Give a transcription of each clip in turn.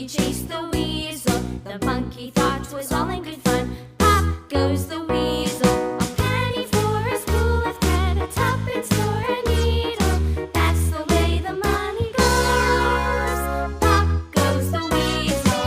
monkey chased the weasel. The monkey thought 'twas all in good fun. Pop goes the weasel. A penny for a spool of thread, a tuppence for a needle. That's the way the money goes. Pop goes the weasel.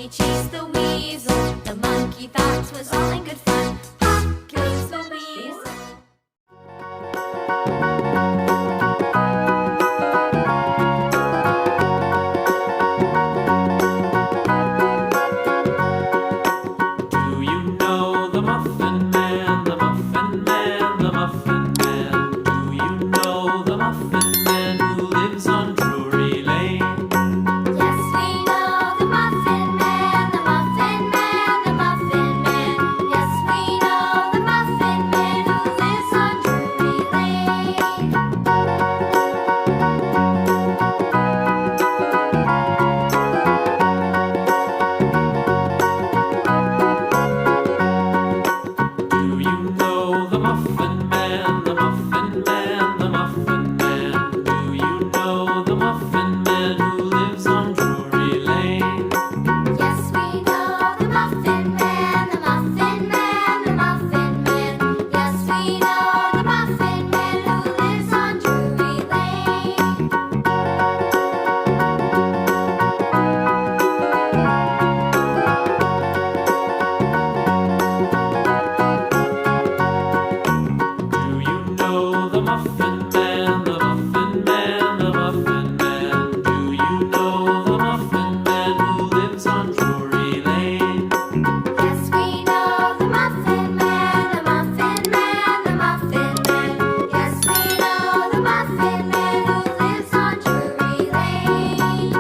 Chased the weasel. The monkey thought 'twas all in good fun. Pop goes the weasel. Do you know the Muffin Man, the Muffin Man, the Muffin Man? Do you know the Muffin Man who lives on Drury Lane? Yes, we know the Muffin Man, the Muffin Man, the Muffin Man. Yes, we know the Muffin Man who lives on Drury Lane. Do you know the Muffin Man, the Muffin Man, the Muffin Man? Do you know the Muffin Man who lives on Drury Lane? Yes, we know the Muffin Man, the Muffin Man, the Muffin Man. Yes, we know the Muffin Man who lives on Drury Lane. Do you know the Muffin Man, the Muffin Man, the Muffin Man? Do you know the Muffin Man who lives on Drury Lane? Yes, we know the Muffin Man, the Muffin Man, the Muffin Man. Yes, we know the Muffin Man who lives on Drury Lane.